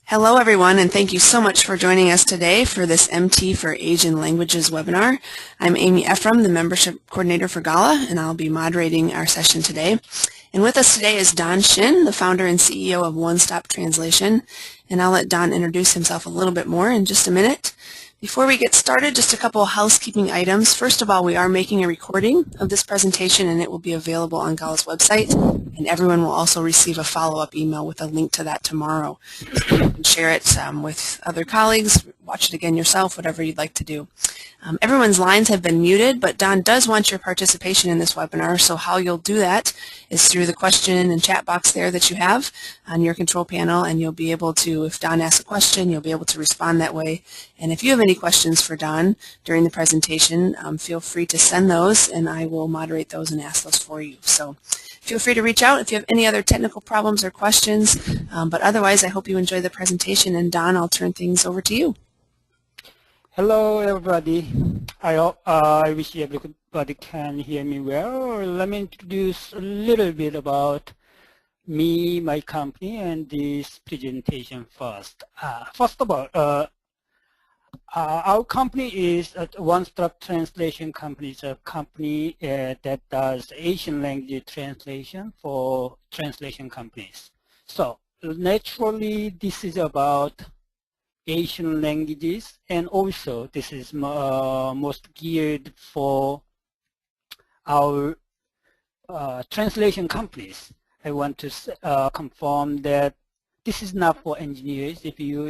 Hello everyone, and thank you so much for joining us today for this MT for Asian Languages webinar. I'm Amy Ephraim, the Membership Coordinator for GALA, and I'll be moderating our session today. And with us today is Don Shin, the founder and CEO of One Stop Translation, and I'll let Don introduce himself a little bit more in just a minute. Before we get started, just a couple of housekeeping items. First of all, we are making a recording of this presentation and it will be available on GALA's website, and everyone will also receive a follow-up email with a link to that tomorrow. So you can share it with other colleagues, watch it again yourself, whatever you'd like to do. Everyone's lines have been muted, but Don does want your participation in this webinar, so how you'll do that is through the question and chat box there that you have on your control panel, and you'll be able to, if Don asks a question, you'll be able to respond that way. And if you have any questions for Don during the presentation, feel free to send those, and I will moderate those and ask those for you. So feel free to reach out if you have any other technical problems or questions, but otherwise I hope you enjoy the presentation, and Don, I'll turn things over to you. Hello, everybody. I wish everybody can hear me well. Let me introduce a little bit about me, my company, and this presentation first. First of all, our company is a one-stop translation company. It's a company that does Asian language translation for translation companies. So naturally, this is about Asian languages, and also this is most geared for our translation companies. I want to confirm that this is not for engineers. If you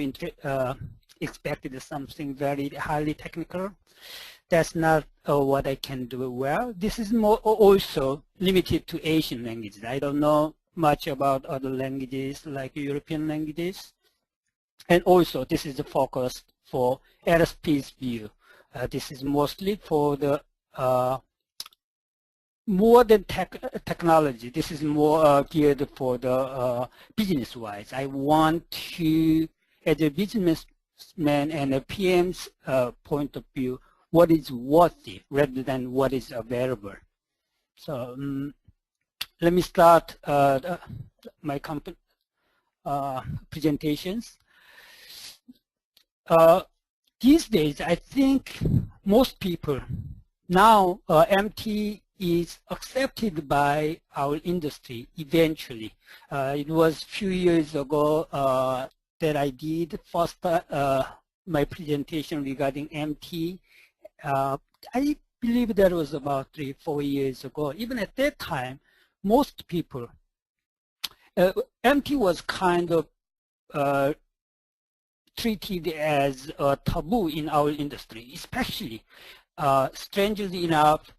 expected something very highly technical, that's not what I can do well. This is more also limited to Asian languages. I don't know much about other languages like European languages. And also, this is the focus for LSP's view. This is mostly for the more than technology. This is more geared for the business-wise. I want to, as a businessman and a PM's point of view, what is worthy rather than what is available. So let me start my company presentations. These days, I think most people now MT is accepted by our industry eventually. It was a few years ago that I did first my presentation regarding MT. I believe that was about 3-4 years ago. Even at that time, most people, MT was kind of treated as a taboo in our industry, especially, strangely enough,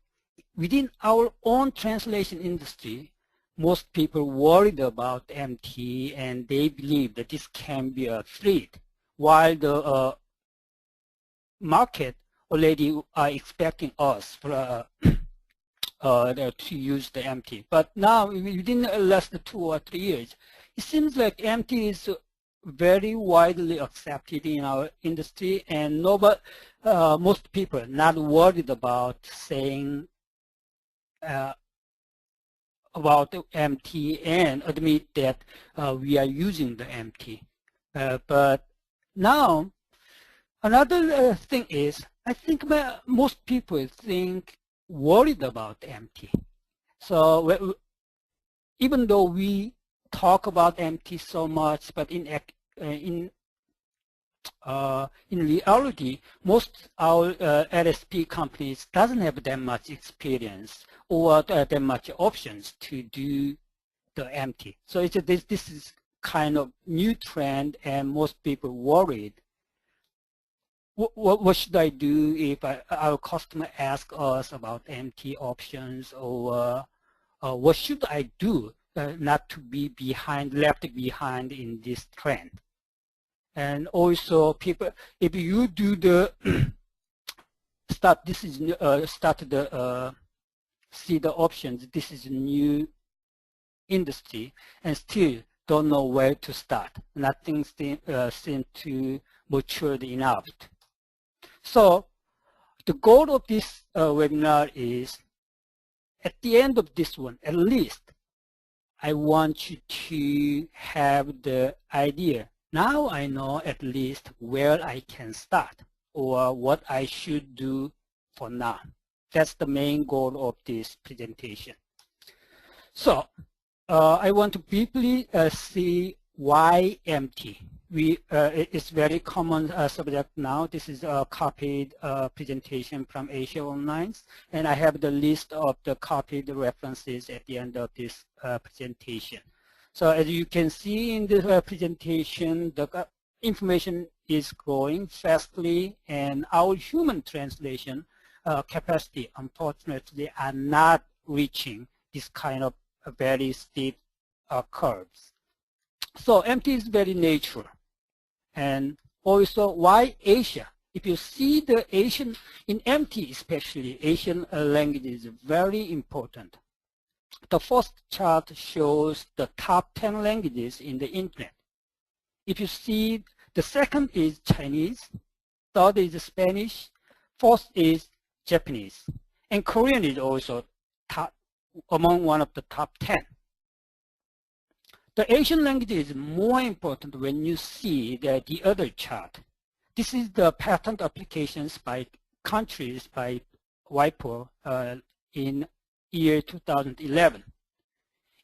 within our own translation industry, most people worried about MT and they believe that this can be a threat, while the market already are expecting us for, to use the MT. But now, within less than 2 or 3 years, it seems like MT is very widely accepted in our industry, and most people are not worried about saying about the MT and admit that we are using the MT. But now, another thing is, I think most people think worried about MT. So even though we talk about MT so much, but in reality, most our LSP companies doesn't have that much experience or that much options to do the MT. So this is kind of new trend, and most people worried. What should I do if our customer asks us about MT options, or what should I do not to be left behind in this trend? And also, people, if you do the see the options, this is a new industry, and still don't know where to start. Nothing seems to mature enough. So the goal of this webinar is, at the end of this one, at least, I want you to have the idea Now I know at least where I can start or what I should do for now. That's the main goal of this presentation. So I want to briefly see why MT. It's very common subject now. This is a copied presentation from Asia Online, and I have the list of the copied references at the end of this presentation. So as you can see in the presentation, the information is growing fastly, and our human translation capacity, unfortunately, are not reaching this kind of very steep curves. So MT is very natural. And also, why Asia? If you see the Asian, in MT especially, Asian language is very important. The first chart shows the top 10 languages in the internet. If you see, the second is Chinese, third is Spanish, fourth is Japanese, and Korean is also among one of the top 10. The Asian language is more important when you see the other chart. This is the patent applications by countries by WIPO in year 2011.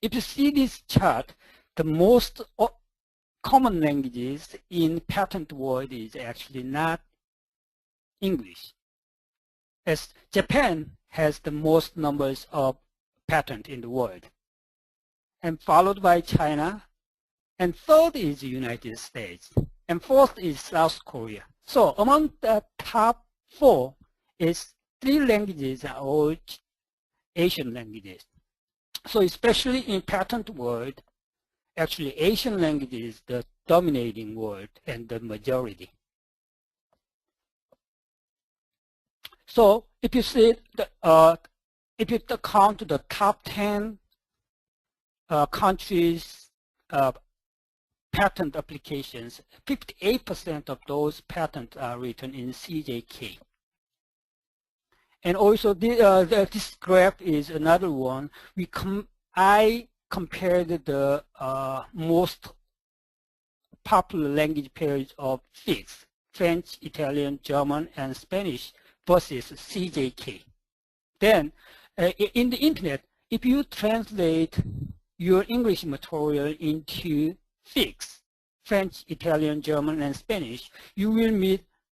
If you see this chart, the most common languages in patent world is actually not English, as Japan has the most numbers of patents in the world, and followed by China, and third is the United States, and fourth is South Korea. So among the top 4 is 3 languages are all Asian languages. So especially in patent world, actually Asian language is the dominating word and the majority. So if you see if you count the top 10 countries patent applications, 58% of those patents are written in CJK. And also this graph is another one. I compared the most popular language pairs of FIGS, French, Italian, German, and Spanish versus CJK. Then in the internet, if you translate your English material into FIGS, French, Italian, German, and Spanish, you will meet